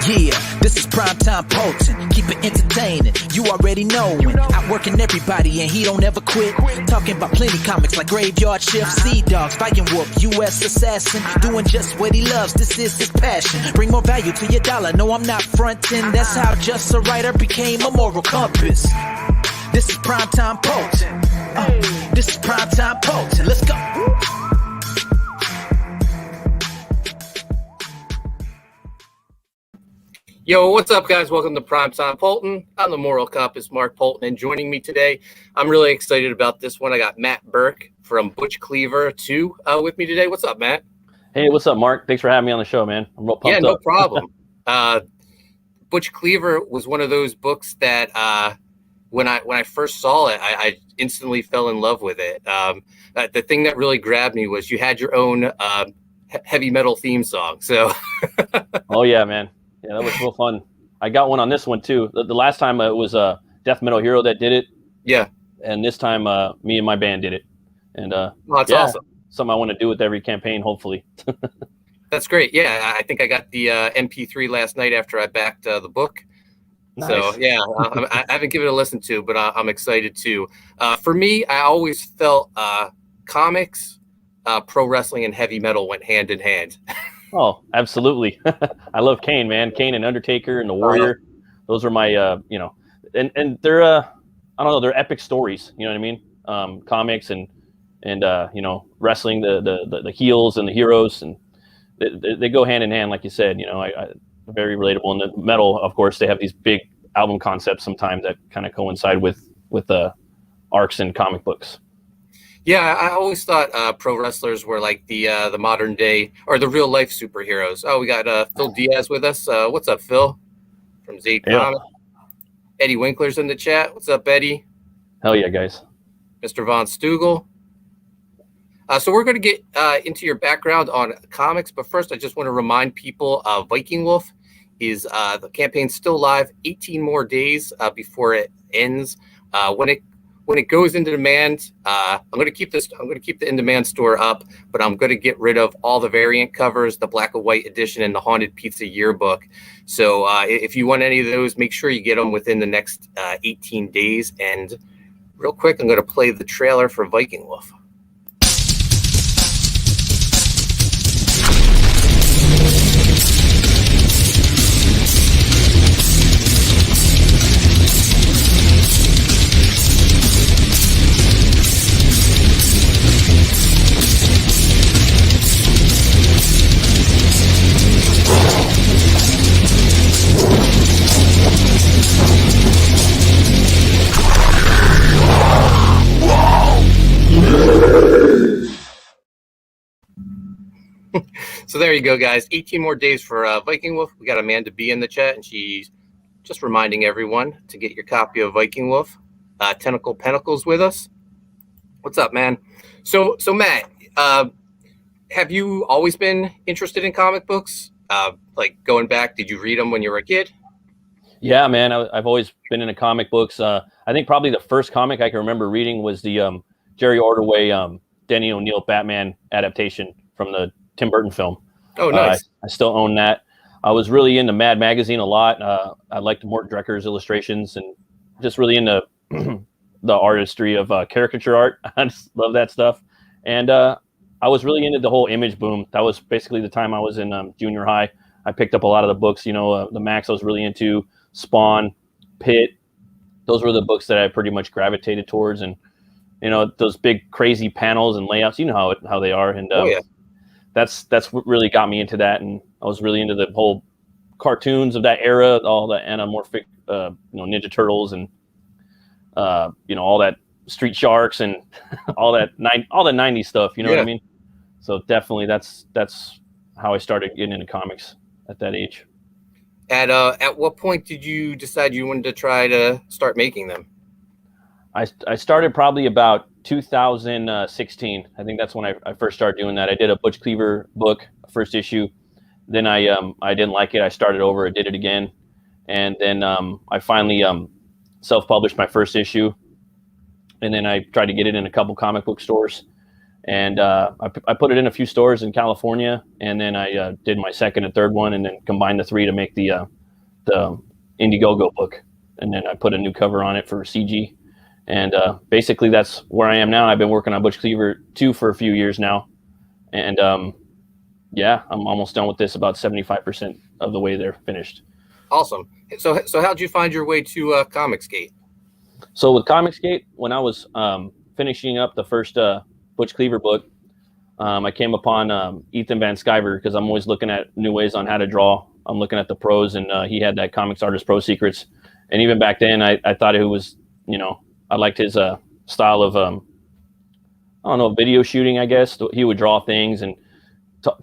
Yeah, this is Primetime Poulton. Keep it entertaining. You already knowin'. Outworking everybody and he don't ever quit. Talking about plenty comics like Graveyard Shift, Sea Dogs, Viking Wolf, U.S. Assassin. Doing just what he loves. This is his passion. Bring more value to your dollar. No, I'm not frontin'. That's how just a writer became a moral compass. This is Primetime Poulton. This is Primetime Poulton. Let's go. Yo, what's up, guys? Welcome to Primetime Poulton. I'm the moral compass, Mark Poulton, and joining me today, I'm really excited about this one. I got Matt Burke from Butch Cleaver 2 with me today. What's up, Matt? Hey, what's up, Mark? Thanks for having me on the show, man. I'm real pumped up. Yeah, no problem. Butch Cleaver was one of those books that when I first saw it, I instantly fell in love with it. The thing that really grabbed me was you had your own heavy metal theme song. So, oh yeah, man. Yeah, that was real fun. I got one on this one too. The last time it was a Death Metal Hero that did it. Yeah. And this time me and my band did it. And that's awesome. Something I want to do with every campaign, hopefully. That's great. Yeah, I think I got the MP3 last night after I backed the book. Nice. So yeah, I haven't given it a listen to, but I'm excited too. For me, I always felt comics, pro wrestling, and heavy metal went hand in hand. Oh, absolutely. I love Kane, man. Kane and Undertaker and the Warrior. Those are my, and they're, I don't know, they're epic stories. You know what I mean? Comics and wrestling, the heels and the heroes, and they go hand in hand, like you said. You know, I very relatable. And the metal, of course, they have these big album concepts sometimes that kind of coincide with the arcs in comic books. Yeah, I always thought pro wrestlers were like the modern day or the real life superheroes. Oh, we got Phil Diaz with us. What's up, Phil? From Z Comics. Eddie Winkler's in the chat. What's up, Eddie? Hell yeah, guys. Mr. Von Stugel. So we're going to get into your background on comics, but first I just want to remind people Viking Wolf is the campaign's still live. 18 more days before it ends. When it goes into demand, I'm going to keep the in-demand store up, but I'm going to get rid of all the variant covers, the black and white edition, and the Haunted Pizza Yearbook. So if you want any of those, make sure you get them within the next 18 days. And real quick, I'm going to play the trailer for Viking Wolf. So there you go, guys. 18 more days for Viking Wolf. We got Amanda B in the chat, and she's just reminding everyone to get your copy of Viking Wolf. Tentacle Pentacles with us. What's up, man? So Matt, have you always been interested in comic books? Like going back, did you read them when you were a kid? Yeah, man. I've always been into comic books. I think probably the first comic I can remember reading was the Jerry Ordway, Denny O'Neil Batman adaptation from the Tim Burton film. Oh, nice. I still own that. I was really into Mad Magazine a lot. I liked Mort Drecker's illustrations and just really into the artistry of caricature art. I just love that stuff. And I was really into the whole Image boom. That was basically the time I was in junior high. I picked up a lot of the books, the Max I was really into, Spawn, Pit. Those were the books that I pretty much gravitated towards. And, those big crazy panels and layouts, how they are. And that's what really got me into that. And I was really into the whole cartoons of that era, all the anamorphic, Ninja Turtles and, all that Street Sharks and all the 90s stuff, what I mean? So definitely that's how I started getting into comics at that age. At what point did you decide you wanted to try to start making them? I started probably about 2016. I think that's when I first started doing that. I did a Butch Cleaver book, first issue. Then I didn't like it. I started over. I did it again. And then I finally self-published my first issue. And then I tried to get it in a couple comic book stores. And I put it in a few stores in California. And then I did my second and third one and then combined the three to make the the Indiegogo book, and then I put a new cover on it for CG. And basically, that's where I am now. I've been working on Butch Cleaver 2 for a few years now. And yeah, I'm almost done with this, about 75% of the way they're finished. Awesome. So how'd you find your way to Comicsgate? So with Comicsgate, when I was finishing up the first Butch Cleaver book, I came upon Ethan Van Sciver, because I'm always looking at new ways on how to draw. I'm looking at the pros, and he had that Comics Artist Pro Secrets. And even back then, I thought it was, I liked his style of, I don't know, video shooting, I guess. He would draw things and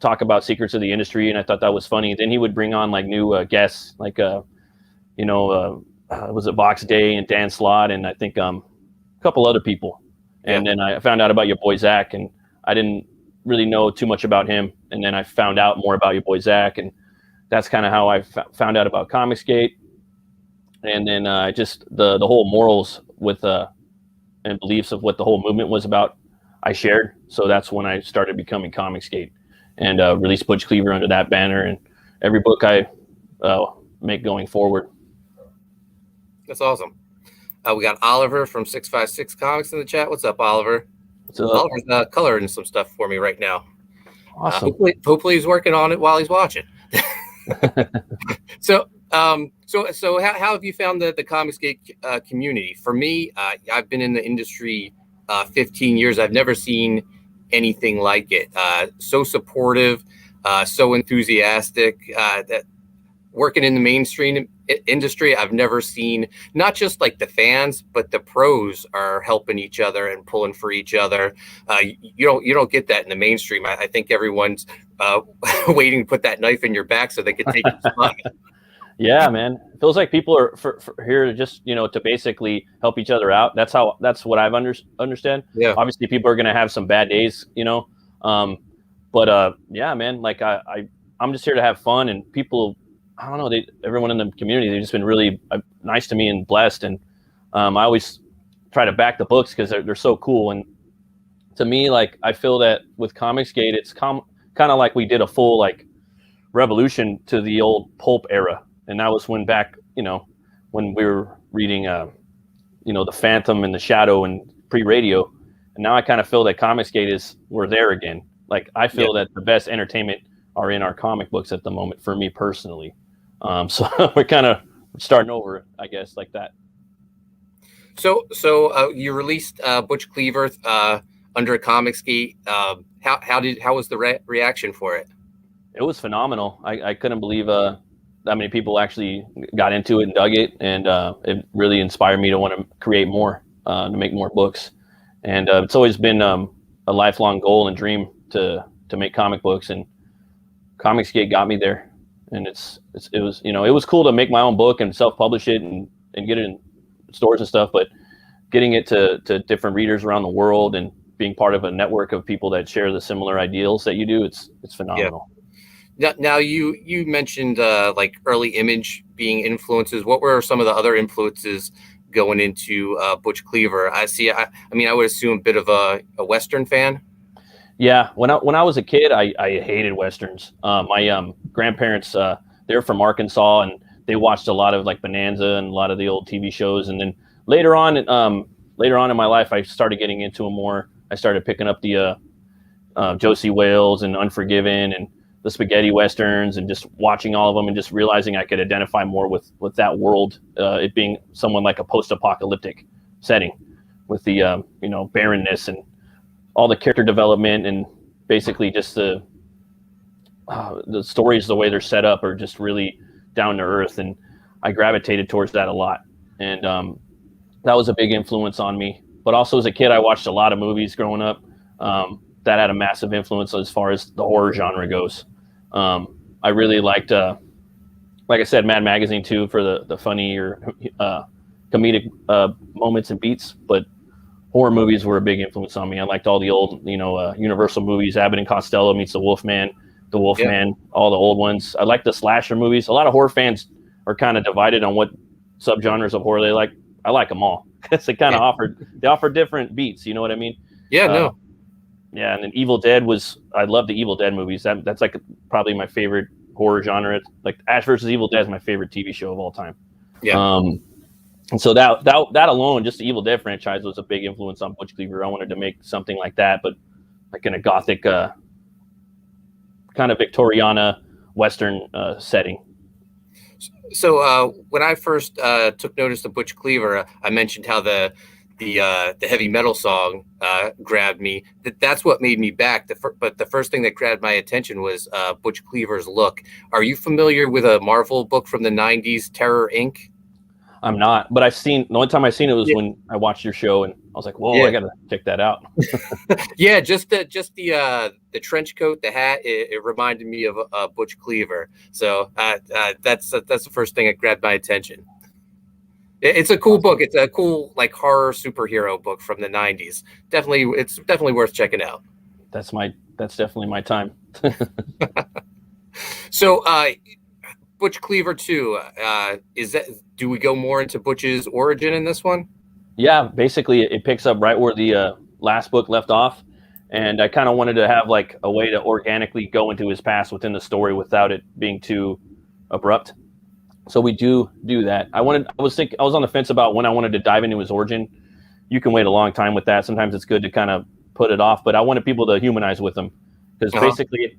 talk about secrets of the industry, and I thought that was funny. Then he would bring on like new guests, like, was it Vox Day and Dan Slott, and I think a couple other people. And then I found out about your boy Zach, and I didn't really know too much about him. And then I found out more about your boy Zach, and that's kind of how I found out about Comicsgate. And then just the whole morals with and beliefs of what the whole movement was about, I shared. So that's when I started becoming Comicsgate, and released Butch Cleaver under that banner, and every book I make going forward. That's awesome. We got Oliver from 656 Comics in the chat. What's up, Oliver? What's up? Oliver's coloring some stuff for me right now. Awesome. Hopefully he's working on it while he's watching. So how have you found the Comicsgate community? For me, I've been in the industry 15 years. I've never seen anything like it. So supportive, so enthusiastic. That working in the mainstream industry, I've never seen, not just like the fans, but the pros are helping each other and pulling for each other. You don't get that in the mainstream. I think everyone's waiting to put that knife in your back so they can take your spot. Yeah, man. It feels like people are for here to just, to basically help each other out. That's what I've understand. Yeah. Obviously people are going to have some bad days, but yeah, man, like I'm just here to have fun, and people, I don't know, everyone in the community, they've just been really nice to me and blessed. And I always try to back the books because they're so cool. And to me, like, I feel that with Comicsgate, it's kind of like we did a full like revolution to the old pulp era. And that was when when we were reading, the Phantom and the Shadow and pre-radio. And now I kind of feel that Comicsgate we're there again. Like, I feel that the best entertainment are in our comic books at the moment, for me personally. So we're kind of starting over, I guess, like that. So you released Butch Cleaver under Comicsgate. How was the reaction for it? It was phenomenal. I couldn't believe that many people actually got into it and dug it, and it really inspired me to want to create more, to make more books. And it's always been a lifelong goal and dream to make comic books, and Comicsgate got me there. And it was cool to make my own book and self-publish it and get it in stores and stuff, but getting it to different readers around the world and being part of a network of people that share the similar ideals that you do, it's phenomenal. Yeah. Now you mentioned like early Image being influences. What were some of the other influences going into Butch Cleaver? I would assume a bit of a Western fan. Yeah, when I was a kid, I hated Westerns. My grandparents, they're from Arkansas, and they watched a lot of like Bonanza and a lot of the old TV shows. And then later on in my life, I started getting into them more. I started picking up the Josie Wales and Unforgiven and the spaghetti Westerns, and just watching all of them and just realizing I could identify more with that world, it being someone like a post-apocalyptic setting with the, barrenness and all the character development, and basically just the stories, the way they're set up, are just really down to earth. And I gravitated towards that a lot. And that was a big influence on me. But also as a kid, I watched a lot of movies growing up that had a massive influence as far as the horror genre goes. I really liked, like I said, Mad Magazine too, for the funny or comedic moments and beats. But horror movies were a big influence on me. I liked all the old, Universal movies, Abbott and Costello meets the Wolfman, all the old ones. I like the slasher movies. A lot of horror fans are kind of divided on what subgenres of horror they like. I like them all because they kind of offer different beats. You know what I mean? Yeah, Yeah, and then Evil Dead I love the Evil Dead movies. That's like probably my favorite horror genre. It's like Ash versus Evil Dead is my favorite TV show of all time. Yeah. And so that alone, just the Evil Dead franchise, was a big influence on Butch Cleaver. I wanted to make something like that, but like in a gothic, kind of Victoriana Western setting. So when I first took notice of Butch Cleaver, I mentioned how the heavy metal song grabbed me. That's what made me back. But the first thing that grabbed my attention was Butch Cleaver's look. Are you familiar with a Marvel book from the 90s, Terror Inc.? I'm not, but the only time I've seen it was when I watched your show, and I was like, whoa, I gotta check that out. Yeah, just the trench coat, the hat, it reminded me of Butch Cleaver. So that's the first thing that grabbed my attention. It's a cool book. It's a cool like horror superhero book from the 90s. It's definitely worth checking out. That's definitely my time. So Butch Cleaver 2, do we go more into Butch's origin in this one? Yeah, basically it picks up right where the last book left off, and I kind of wanted to have like a way to organically go into his past within the story without it being too abrupt. So we do that. I was on the fence about when I wanted to dive into his origin. You can wait a long time with that. Sometimes it's good to kind of put it off, but I wanted people to humanize with him, because basically,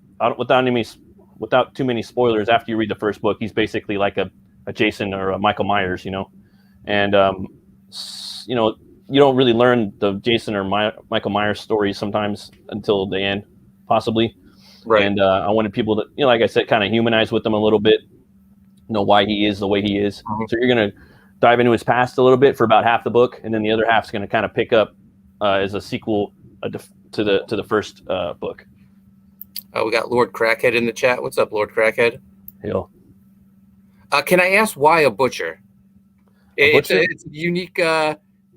without too many spoilers, after you read the first book, he's basically like a Jason or a Michael Myers, and you don't really learn the Jason or Michael Myers stories sometimes until the end, possibly. Right. And I wanted people to, like I said, kind of humanize with him a little bit, know why he is the way he is. So you're going to dive into his past a little bit for about half the book, and then the other half's going to kind of pick up as a sequel to the first book. We got Lord Crackhead in the chat. What's up, Lord Crackhead? Yo. Can I ask why a butcher? It's a unique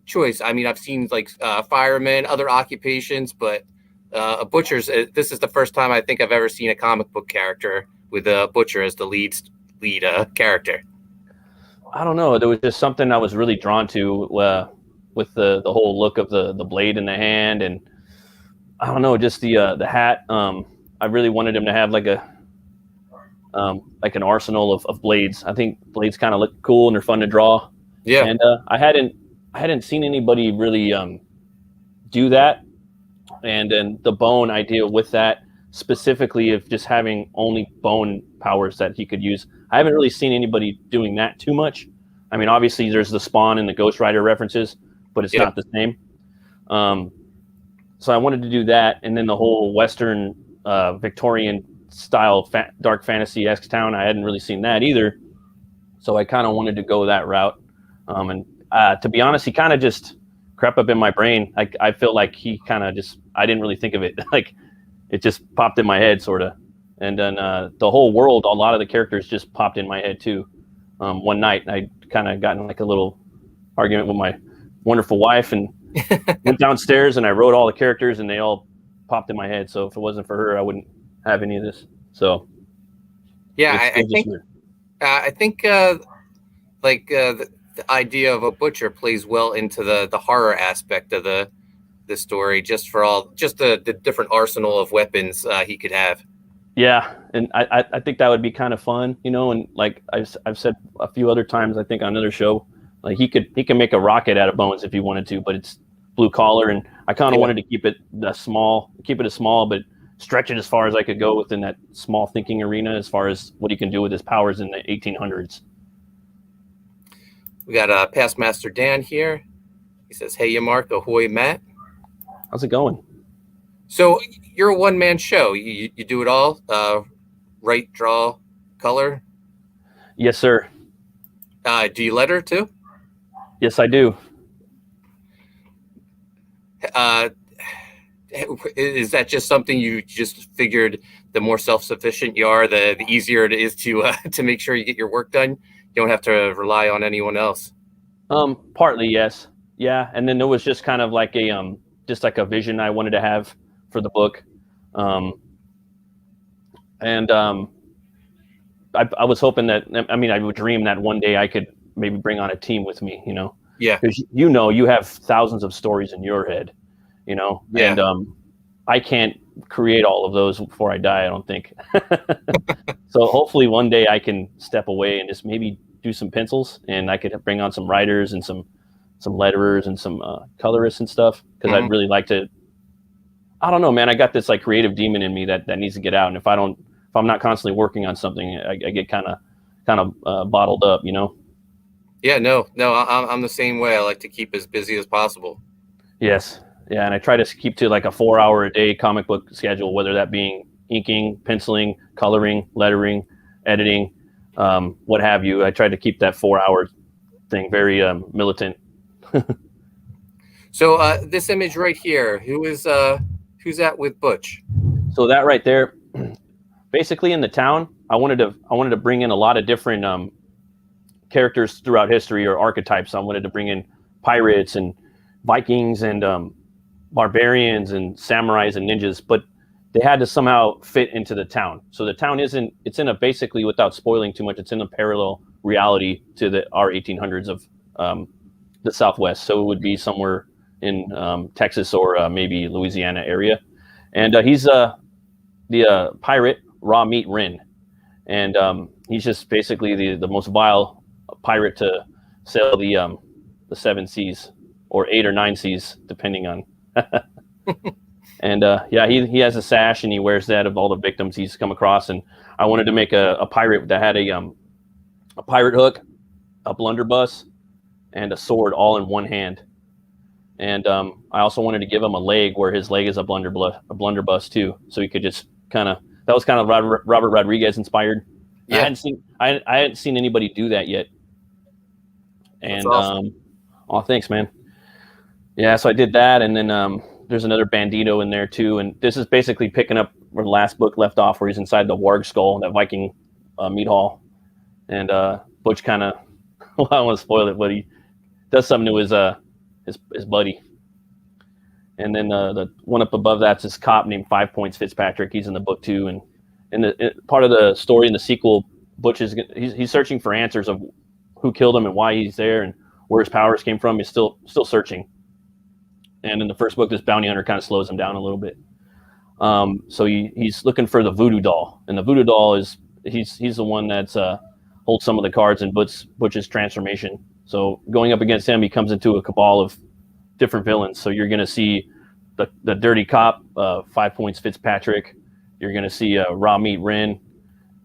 choice. I mean, I've seen like firemen, other occupations, but a butcher's. This is the first time I think I've ever seen a comic book character with a butcher as the lead character. I don't know. There was just something I was really drawn to with the whole look of the blade in the hand, and I don't know, just the hat. I really wanted him to have like an arsenal of blades. I think blades kind of look cool and they're fun to draw. Yeah. And I hadn't seen anybody really do that. And then the bone idea with that, specifically of just having only bone powers that he could use, I haven't really seen anybody doing that too much. I mean, obviously there's the Spawn and the Ghost Rider references, but it's not the same. So I wanted to do that, and then the whole Western Victorian style dark fantasy-esque town, I hadn't really seen that either. So I kind of wanted to go that route. And to be honest, he kind of just crept up in my brain. I feel like he kind of just, I didn't really think of it. Like it just popped in my head sort of. And then the whole world, a lot of the characters just popped in my head too. One night I kind of got in like a little argument with my wonderful wife and went downstairs and I wrote all the characters and they all popped in my head. So if it wasn't for her, I wouldn't have any of this. So yeah, I think the idea of a butcher plays well into the horror aspect of the story, just the different arsenal of weapons he could have. Yeah, and I think that would be kind of fun, and like I've said a few other times, I think on another show, like he can make a rocket out of bones if he wanted to, but it's blue collar, and I kind of wanted to keep it small, but stretch it as far as I could go within that small thinking arena as far as what he can do with his powers in the 1800s. We got Past Master Dan here. He says, "Hey, you Mark, ahoy, Matt. How's it going?" So you're a one-man show. You do it all, write, draw, color? Yes, sir. Do you letter too? Yes, I do. Is that just something you just figured the more self-sufficient you are, the easier it is to make sure you get your work done? You don't have to rely on anyone else. Partly, yes. Yeah. And then there was just kind of like a vision I wanted to have for the book. I was hoping that, I would dream that one day I could maybe bring on a team with me, Yeah. Because you have thousands of stories in your head, Yeah. And I can't create all of those before I die, I don't think. So hopefully one day I can step away and just maybe do some pencils, and I could bring on some writers and some letterers and some colorists and stuff, because I'd really like to. I don't know, man. I got this like creative demon in me that needs to get out, and if I'm not constantly working on something, I get kind of bottled up, you know. Yeah, no, I'm the same way. I like to keep as busy as possible. Yes, yeah, and I try to keep to like a 4-hour a day comic book schedule, whether that being inking, penciling, coloring, lettering, editing, what have you. I try to keep that 4-hour thing very militant. So this image right here, who's that with Butch? So that right there, basically in the town, I wanted to bring in a lot of different characters throughout history, or archetypes. I wanted to bring in pirates and Vikings and barbarians and samurais and ninjas, but they had to somehow fit into the town. So the town it's in a, basically, without spoiling too much, it's in a parallel reality to our 1800s of the Southwest. So it would be somewhere in Texas or maybe Louisiana area. And he's the pirate Raw Meat Rin. And he's just basically the most vile pirate to sail the 7 seas, or 8 or 9 seas, depending on. And yeah, he has a sash, and he wears that of all the victims he's come across. And I wanted to make a pirate that had a pirate hook, a blunderbuss, and a sword all in one hand. And I also wanted to give him a leg where his leg is a blunderbuss too, so he could just that was kind of Robert Rodriguez inspired. Yeah. I hadn't seen anybody do that yet. And that's awesome. Oh, thanks, man. Yeah, so I did that, and then there's another bandito in there too, and this is basically picking up where the last book left off, where he's inside the warg skull, that Viking meat hall. And Butch kind of, well, I don't want to spoil it, but he does something to his buddy. And then the one up above that's this cop named 5 Points Fitzpatrick. He's in the book too, and part of the story in the sequel, Butch he's searching for answers of who killed him and why he's there and where his powers came from. He's still searching. And in the first book, this bounty hunter kind of slows him down a little bit. So he's looking for the voodoo doll, and the voodoo doll is he's the one that's holds some of the cards in Butch's transformation. So going up against him, he comes into a cabal of different villains. So you're going to see the dirty cop, 5 Points Fitzpatrick. You're going to see Raw Meat Rin.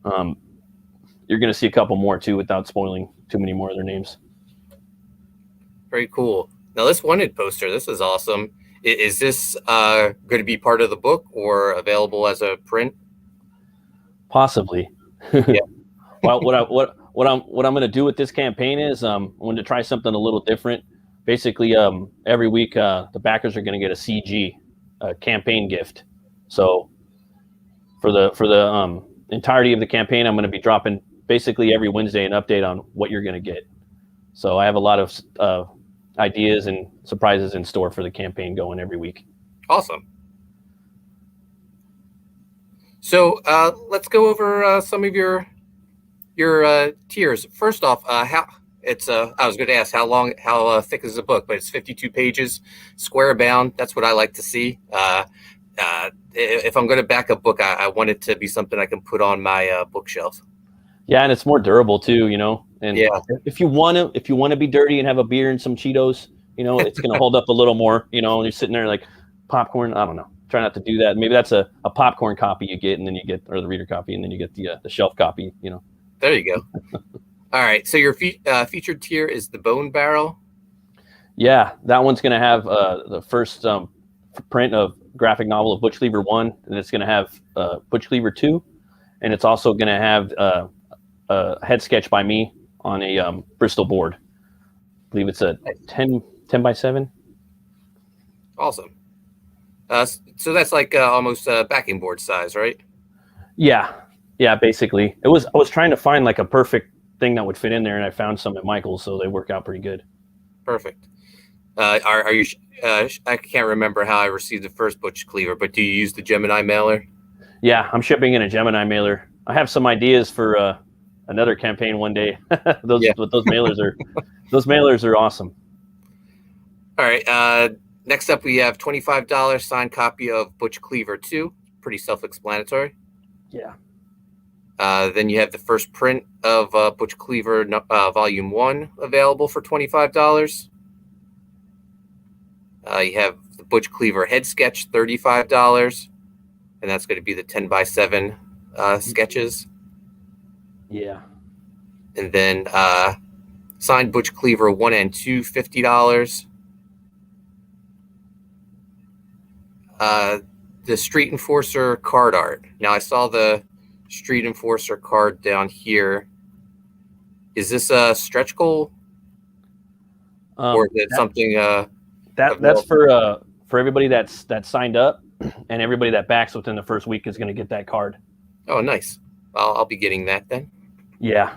You're going to see a couple more too, without spoiling too many more of their names. Very cool. Now this wanted poster, this is awesome. Is this going to be part of the book or available as a print? Possibly. Yeah. Well, what I'm going to do with this campaign is I'm going to try something a little different. Basically, every week the backers are going to get a CG, campaign gift. So for the entirety of the campaign, I'm going to be dropping basically every Wednesday an update on what you're going to get. So I have a lot of ideas and surprises in store for the campaign going every week. Awesome. So let's go over some of your tiers. First off, I was going to ask how thick is the book, but it's 52 pages, square bound. That's what I like to see. If I'm going to back a book, I want it to be something I can put on my bookshelf. Yeah, and it's more durable too, you know. And yeah, if you want to be dirty and have a beer and some Cheetos, you know, it's going to hold up a little more, you know. And you're sitting there like popcorn. I don't know. Try not to do that. Maybe that's a popcorn copy you get, and then you get, or the reader copy, and then you get the shelf copy, you know. There you go. All right. So your featured tier is the Bone Barrel. Yeah, that one's going to have the first print of graphic novel of Butch Cleaver 1, and it's going to have Butch Cleaver 2, and it's also going to have a head sketch by me on a Bristol board. I believe it's a 10 by 7. Awesome. So that's like almost backing board size, right? Yeah, basically. I was trying to find like a perfect thing that would fit in there, and I found some at Michael's, so they work out pretty good. Perfect. Are you? I can't remember how I received the first Butch Cleaver, but do you use the Gemini mailer? Yeah, I'm shipping in a Gemini mailer. I have some ideas for another campaign one day. Those mailers are awesome. All right. Next up, we have $25 signed copy of Butch Cleaver 2. Pretty self-explanatory. Yeah. Then you have the first print of Butch Cleaver Volume 1 available for $25. You have the Butch Cleaver head sketch, $35. And that's going to be the 10x7 sketches. Yeah. And then signed Butch Cleaver 1 and 2, $50. The Street Enforcer card art. Now, I saw the Street Enforcer card down here. Is this a stretch goal? Or is it something? That's for everybody that's signed up, and everybody that backs within the first week is going to get that card. Oh, nice. I'll be getting that then. Yeah.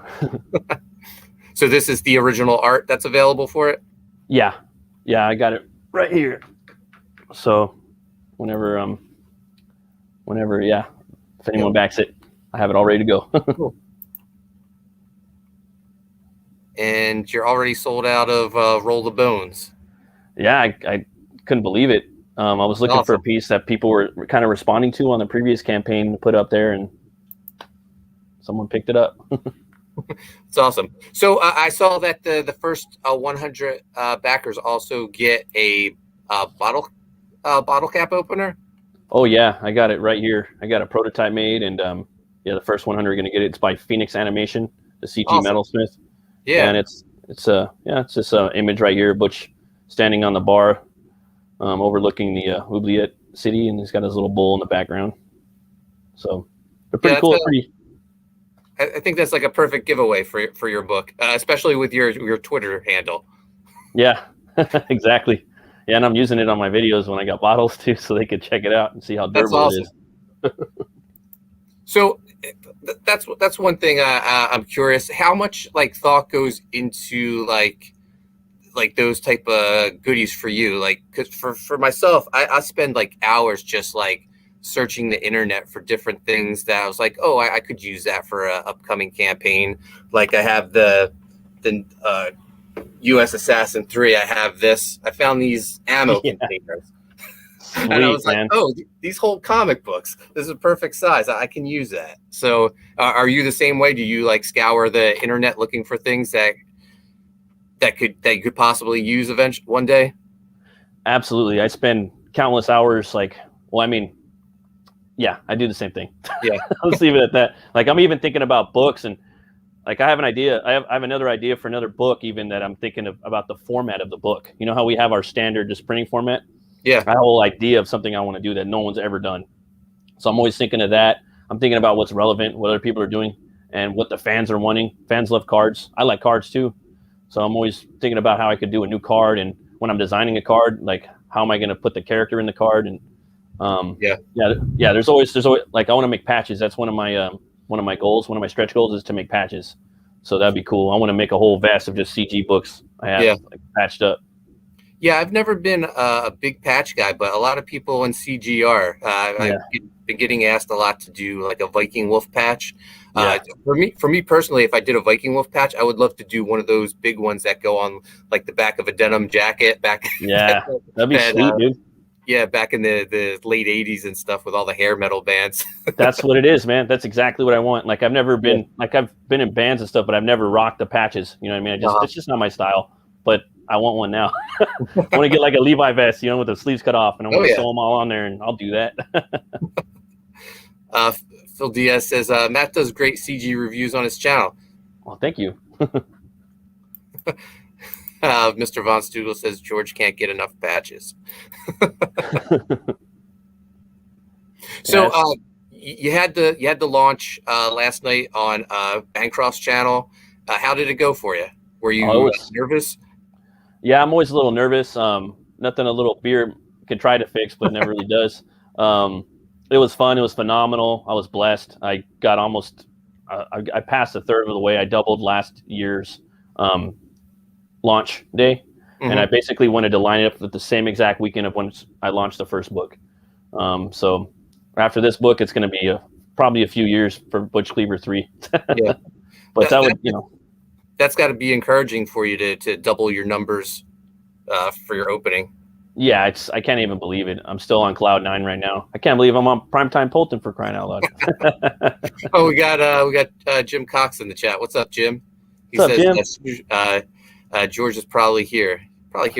So this is the original art that's available for it? Yeah. I got it right here. So whenever, if anyone backs it, I have it all ready to go. Cool. And you're already sold out of Roll the Bones. Yeah, I couldn't believe it. I was looking for a piece that people were kind of responding to on the previous campaign to put up there, and someone picked it up. It's awesome. So I saw that the first 100 backers also get a bottle cap opener. Oh yeah, I got it right here. I got a prototype made, and the first 100 are going to get it. It's by Phoenix Animation, the CG Metalsmith. Yeah, and it's just an image right here, Butch standing on the bar, overlooking the Oubliette city, and he's got his little bull in the background. So they're pretty cool. I think that's like a perfect giveaway for your book, especially with your Twitter handle. Yeah, exactly. Yeah, and I'm using it on my videos when I got bottles too, so they could check it out and see how durable it is. So that's one thing I'm curious. How much thought goes into like those type of goodies for you? Because for myself, I spend hours just searching the internet for different things that I was like, oh, I could use that for an upcoming campaign. Like I have the U.S. Assassin 3. I have this. I found these ammo containers. Sweet, and I was man. like, oh, these whole comic books. This is a perfect size. I can use that. So are you the same way? Do you scour the internet looking for things that you could possibly use one day? Absolutely. I spend countless hours yeah, I do the same thing. Yeah. Let's leave it at that. I'm even thinking about books, and I have an idea. I have another idea for another book even that I'm thinking about the format of the book. You know how we have our standard just printing format? Yeah. I have a whole idea of something I want to do that no one's ever done. So I'm always thinking of that. I'm thinking about what's relevant, what other people are doing, and what the fans are wanting. Fans love cards. I like cards too. So I'm always thinking about how I could do a new card, and when I'm designing a card, how am I going to put the character in the card? And there's always I want to make patches. That's one of my goals. One of my stretch goals is to make patches. So that'd be cool. I want to make a whole vast of just CG books I have patched up. Yeah, I've never been a big patch guy, but a lot of people in CG are. I've been getting asked a lot to do a Viking Wolf patch. For me personally, if I did a Viking Wolf patch, I would love to do one of those big ones that go on the back of a denim jacket. Yeah, that'd be sweet, dude. Yeah, back in the late 80s and stuff with all the hair metal bands. That's what it is, man. That's exactly what I want. I've never been I've been in bands and stuff, but I've never rocked the patches. You know what I mean? It's just not my style. But I want one now. I want to get a Levi vest, with the sleeves cut off, and I want to sew them all on there, and I'll do that. Phil Diaz says Matt does great CG reviews on his channel. Well, thank you. Mr. Von Stugel says George can't get enough patches. So you had the launch last night on Bancroft's channel. How did it go for you? Were you nervous? Yeah, I'm always a little nervous. Nothing a little beer can try to fix, but never really does. It was fun. It was phenomenal. I was blessed. I got I passed a third of the way. I doubled last year's launch day. Mm-hmm. And I basically wanted to line it up with the same exact weekend of when I launched the first book. So after this book, it's going to be probably a few years for Butch Cleaver 3. Yeah. But that's got to be encouraging for you to double your numbers for your opening. Yeah, I can't even believe it. I'm still on cloud 9 right now. I can't believe I'm on Primetime Poulton, for crying out loud. Oh, we got Jim Cox in the chat. What's up, Jim? He What's up, says George is probably here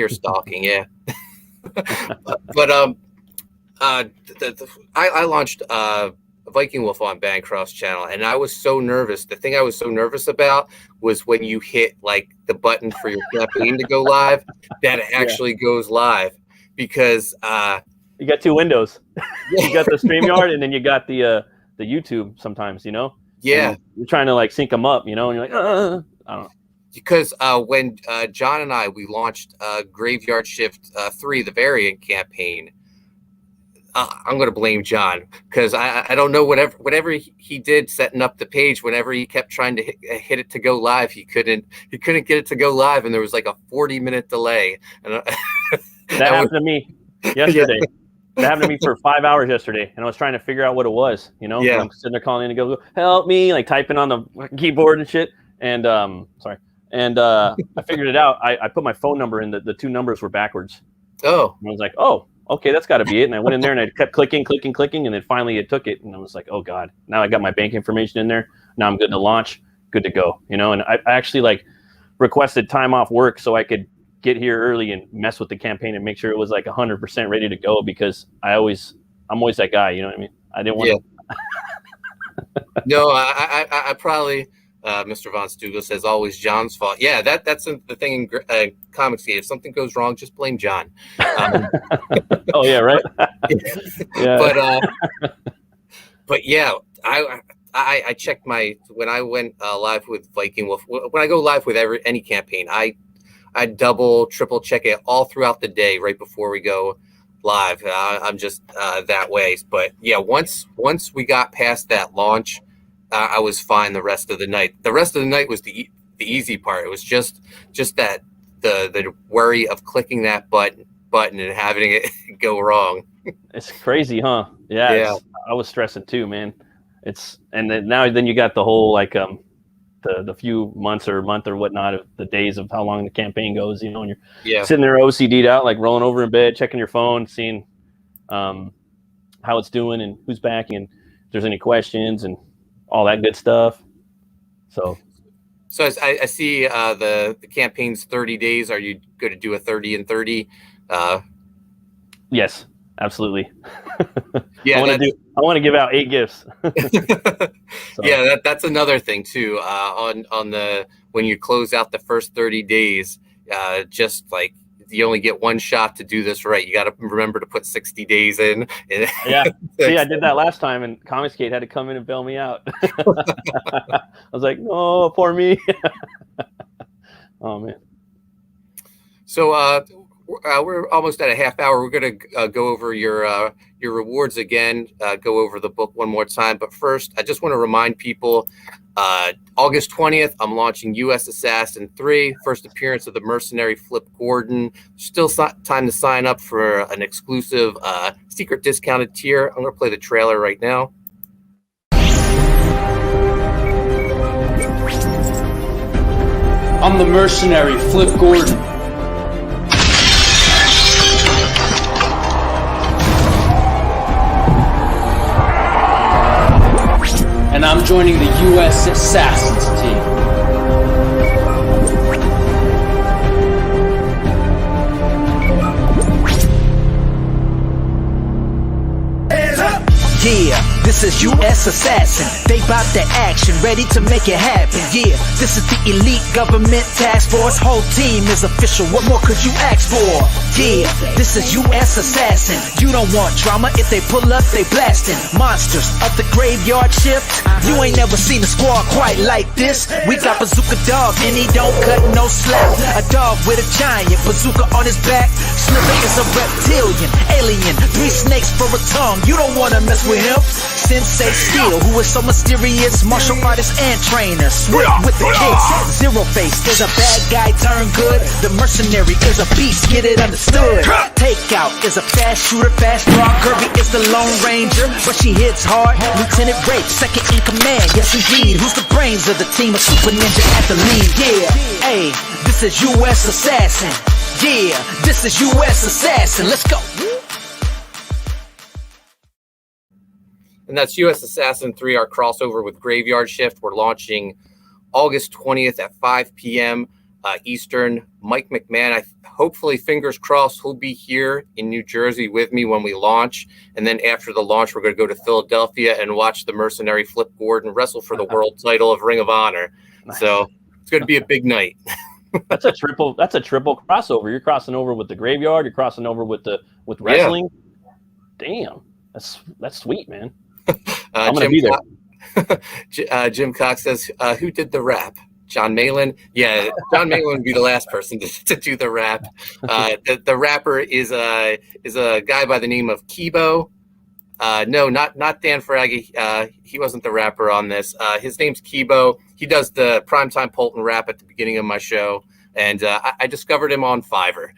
stalking. Yeah. But I launched Viking Wolf on Bancroft's channel, and I was so nervous. The thing I was so nervous about was when you hit like the button for your campaign to go live, that it actually goes live, because you got 2 windows. You got the StreamYard, and then you got the YouTube sometimes, you know? Yeah. And you're trying to like sync them up, you know, and you're like, I don't know. Because when John and we launched Graveyard Shift 3, the variant campaign, I'm going to blame John, because I don't know, whatever he did setting up the page, whenever he kept trying to hit it to go live, he couldn't get it to go live, and there was like a 40-minute delay. And that happened to me yesterday. That happened to me for 5 hours yesterday, and I was trying to figure out what it was, you know? Yeah. I'm sitting there calling in to go, help me, like typing on the keyboard and shit. And I figured it out. I put my phone number in, the 2 numbers were backwards. Oh. And I was like, oh, okay, that's got to be it. And I went in there and I kept clicking, and then finally it took it. And I was like, oh God, now I got my bank information in there. Now I'm good to launch, good to go, you know? And I actually like requested time off work so I could get here early and mess with the campaign and make sure it was like 100% ready to go, because I'm always that guy, you know what I mean? I didn't want to. No, I probably, Mr. Von Stugel says, always John's fault. Yeah, that's the thing in comics. If something goes wrong, just blame John. Oh yeah, right. Yeah. But yeah, I checked when I went live with Viking Wolf. When I go live with any campaign, I double, triple check it all throughout the day right before we go live. I'm just that way. But yeah, once we got past that launch, I was fine the rest of the night. The rest of the night was the easy part. It was just that the worry of clicking that button and having it go wrong. It's crazy, huh? Yeah. I was stressing too, man. And then you got the whole like the few months or month or whatnot of the days of how long the campaign goes, you know, and you're sitting there OCD'd out, like rolling over in bed, checking your phone, seeing how it's doing and who's backing, and if there's any questions and all that good stuff. So I see the campaign's 30 days. Are you going to do a 30 and 30? Yes, absolutely. Yeah, I want to give out 8 gifts. So. Yeah, that's another thing too. On the when you close out the first 30 days, just like you only get one shot to do this right. You got to remember to put 60 days in. Yeah. See, I did that last time, and Comicsgate had to come in and bail me out. I was like, no, poor me. Oh man. So we're almost at a half hour. We're going to go over your rewards again, go over the book one more time. But first, I just want to remind people, August 20th, I'm launching U.S. Assassin 3, first appearance of the mercenary Flip Gordon. Still time to sign up for an exclusive secret discounted tier. I'm going to play the trailer right now. I'm the mercenary Flip Gordon. And I'm joining the U.S. Assassins team. Yeah, this is U.S. Assassin. They bout the action, ready to make it happen. Yeah, this is the elite government task force. Whole team is official. What more could you ask for? Yeah, this is U.S. Assassin. You don't want drama. If they pull up, they blasting. Monsters of the graveyard shift. You ain't never seen a squad quite like this. We got Bazooka Dog, and he don't cut no slack. A dog with a giant bazooka on his back. Slither is a reptilian, alien. 3 snakes for a tongue. You don't wanna mess with him. Sensei Steel, who is so mysterious, martial artist and trainer, swift with the kicks. Zero Face is a bad guy turned good. The mercenary is a beast, get it understood. Takeout is a fast shooter, fast draw. Kirby is the Lone Ranger, but she hits hard. Lieutenant Rafe, second in command, yes indeed. Who's the brains of the team? A super ninja at the lead. Yeah, hey, this is U.S. Assassin. Yeah, this is US Assassin. Let's go. And that's US Assassin 3, our crossover with Graveyard Shift. We're launching August 20th at 5 p.m. Eastern. Mike McMahon, hopefully, fingers crossed, he'll be here in New Jersey with me when we launch. And then after the launch, we're going to go to Philadelphia and watch the mercenary Flip Gordon wrestle for the world title of Ring of Honor. Nice. So it's going to be a big night. That's a triple crossover. You're crossing over with the Graveyard. You're crossing over with wrestling. Yeah. Damn, that's sweet, man. I'm gonna be there. Jim Cox says, "Who did the rap? John Malin." Yeah, John Malin would be the last person to do the rap. The rapper is a guy by the name of Kibo. No, not Dan Faraghi. He wasn't the rapper on this. His name's Kibo. He does the Primetime Poulton rap at the beginning of my show, and I discovered him on Fiverr.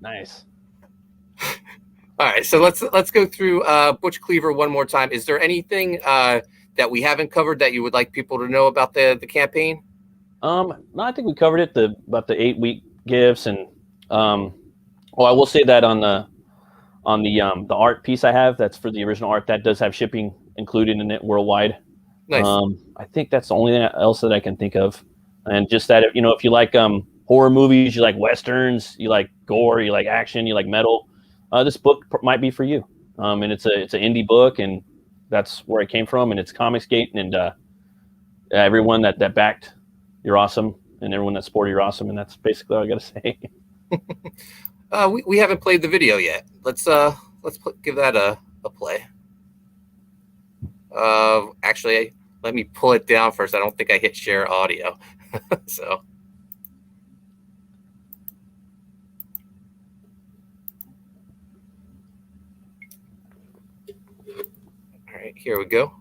Nice. All right, so let's go through Butch Cleaver one more time. Is there anything that we haven't covered that you would like people to know about the campaign? No, I think we covered it. About the 8-week gifts, and I will say that on the art piece I have, that's for the original art, that does have shipping included in it worldwide. Nice. I think that's the only thing else that I can think of, and just that if you like horror movies, you like westerns, you like gore, you like action, you like metal. This book might be for you, and it's an indie book, and that's where it came from, and it's Comicsgate, and everyone that backed, you're awesome, and everyone that supported, you're awesome, and that's basically all I got to say. We haven't played the video yet. Let's give that a play. Actually, let me pull it down first. I don't think I hit share audio, so. All right, here we go.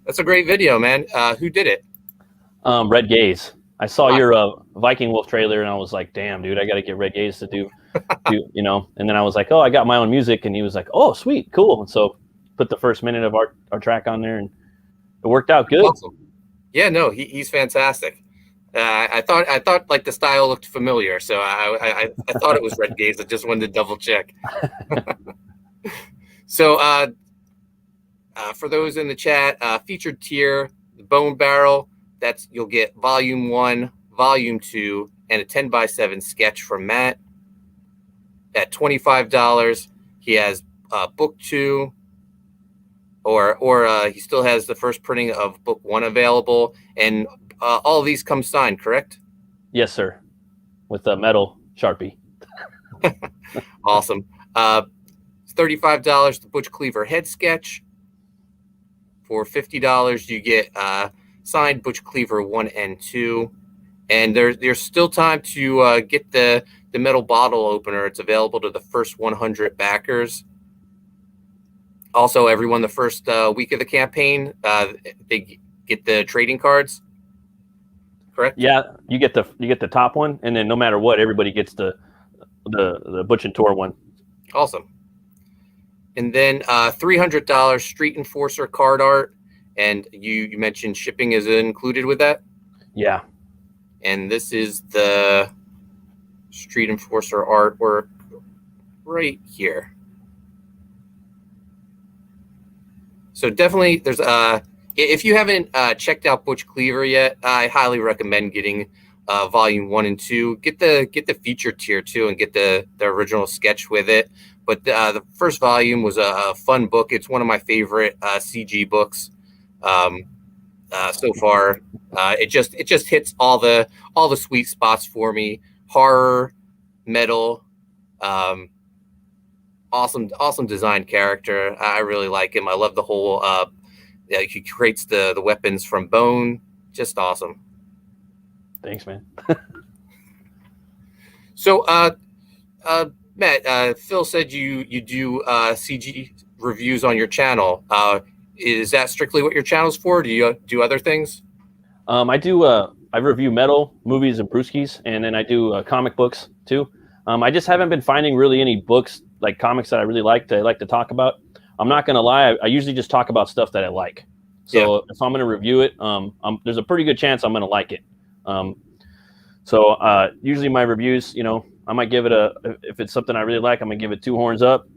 That's a great video, man. Who did it? Red Gaze. I saw your Viking Wolf trailer, and I was like, damn, dude, I got to get Red Gaze to do, and then I was like, oh, I got my own music, and he was like, oh, sweet, cool. And so put the first minute of our track on there, and it worked out good. Awesome. Yeah, no, he's fantastic. I thought like the style looked familiar, so I thought it was Red Gaze. I just wanted to double check. So for those in the chat, featured tier, the Bone Barrel. You'll get volume 1, volume 2, and a 10x7 sketch from Matt. At $25, he has book 2, or he still has the first printing of book 1 available, and all of these come signed, correct? Yes, sir. With a metal Sharpie. Awesome. It's $35, the Butch Cleaver head sketch. For $50, you get signed Butch Cleaver 1 and 2. And there's still time to get the metal bottle opener. It's available to the first 100 backers. Also, everyone the first week of the campaign, they get the trading cards. Correct? Yeah, you get the top one, and then no matter what, everybody gets the Butch and Tor one. Awesome. And then $300 Street Enforcer card art, and you mentioned shipping is included with that? Yeah. And this is the Street Enforcer artwork right here. So definitely there's If you haven't checked out Butch Cleaver yet, I highly recommend getting volume 1 and 2. Get the feature tier too, and get the original sketch with it. But the first volume was a fun book. It's one of my favorite CG books so far. It just hits all the sweet spots for me. Horror, metal, awesome design character. I really like him. I love the whole he creates the weapons from bone. Just awesome. Thanks, man. So Matt, Phil said you do CG reviews on your channel. Is that strictly what your channel's for? Do you do other things? I do. I review metal, movies, and brewskis, and then I do comic books too. I just haven't been finding really any books like comics that I really like to talk about. I'm not gonna lie. I usually just talk about stuff that I like. So if I'm gonna review it, there's a pretty good chance I'm gonna like it. So usually my reviews, I might give it if it's something I really like, I'm gonna give it 2 horns up.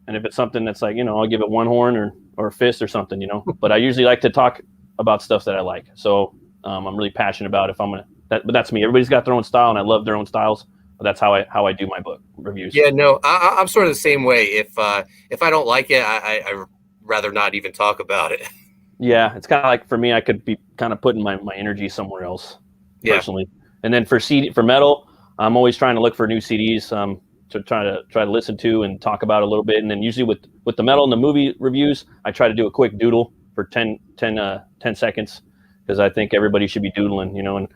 And if it's something that's like, I'll give it 1 horn or a fist or something, But I usually like to talk about stuff that I like. So I'm really passionate about but that's me. Everybody's got their own style, and I love their own styles. But that's how I do my book reviews. Yeah, no, I'm sort of the same way. If I don't like it, I rather not even talk about it. Yeah, it's kind of like for me, I could be kind of putting my energy somewhere else personally. And then for metal, I'm always trying to look for new CDs to try to listen to and talk about a little bit. And then usually with the metal and the movie reviews, I try to do a quick doodle for 10 seconds, because I think everybody should be doodling, And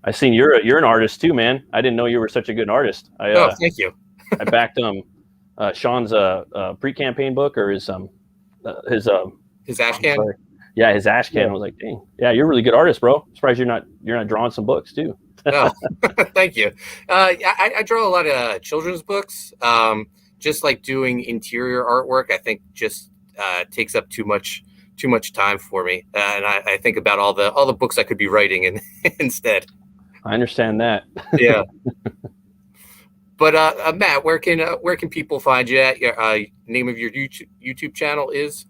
I seen you're an artist too, man. I didn't know you were such a good artist. Thank you. I backed Sean's pre-campaign book, or his ash can. Yeah, his ash can. I was like, dang, yeah, you're a really good artist, bro. I'm surprised you're not drawing some books too. Oh, thank you. I draw a lot of children's books. Just like doing interior artwork, I think just takes up too much time for me, and I think about all the books I could be writing instead. I understand that. Yeah. But Matt, where can people find you at? Your name of your YouTube channel is?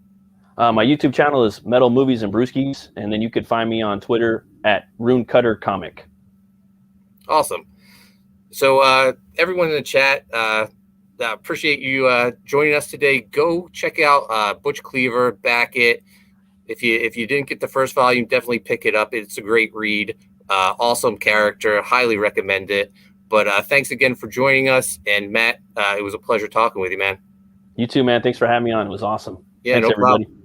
My YouTube channel is Metal Movies and Brewskis, and then you could find me on Twitter at Runecutter Comic. Awesome. So everyone in the chat, appreciate you joining us today. Go check out Butch Cleaver, back it. If you didn't get the first volume, definitely pick it up. It's a great read. Awesome character. Highly recommend it. But thanks again for joining us. And Matt, it was a pleasure talking with you, man. You too, man. Thanks for having me on. It was awesome. Yeah, thanks, no everybody. problem.